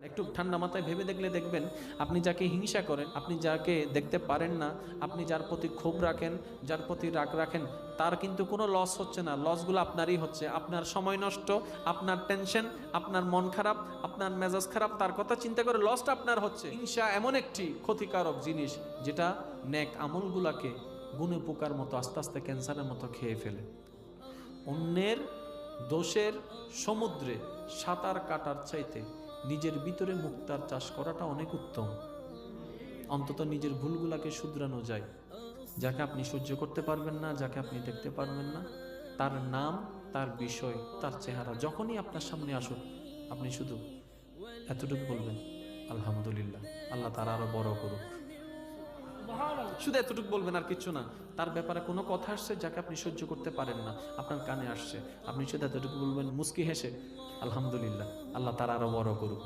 একটু ঠান্ডা মাথায় ভেবে দেখলে দেখবেন, আপনি যাকে হিংসা করেন, আপনি যাকে দেখতে পারেন না, আপনি যার প্রতি ক্ষোভ রাখেন, যার প্রতি রাগ রাখেন, তার কিন্তু কোনো লস হচ্ছে না। লসগুলো আপনারই হচ্ছে। আপনার সময় নষ্ট, আপনার টেনশন, আপনার মন খারাপ, আপনার মেজাজ খারাপ, তার কথা চিন্তা করে লসটা আপনার হচ্ছে। হিংসা এমন একটি ক্ষতিকারক জিনিস যেটা নেক আমলগুলাকে গুণে পোকার মতো আস্তে আস্তে ক্যান্সারের মতো খেয়ে ফেলে। অন্যের দোষের সমুদ্রে সাঁতার কাটার চাইতে নিজের ভিতরে মুক্তার চাষ করাটা অনেক উত্তম। অন্তত নিজের ভুলগুলাকে শুধরানো যায়। যাকে আপনি সহ্য করতে পারবেন না, যাকে আপনি দেখতে পারবেন না, তার নাম, তার বিষয়, তার চেহারা যখনই আপনার সামনে আসুক, আপনি শুধু এতটুকু বলবেন, আলহামদুলিল্লাহ, আল্লাহ তার আরো বড় করুক। শুধু এতটুকু বলবেন, আর কিছু না। তার ব্যাপারে কোনো কথা আসছে যাকে আপনি সহ্য করতে পারেন না, আপনার কানে আসছে, আপনি শুধু এতটুকু বলবেন মুস্কি হেসে, আলহামদুলিল্লাহ, আল্লাহ তার আরো বড় করুক।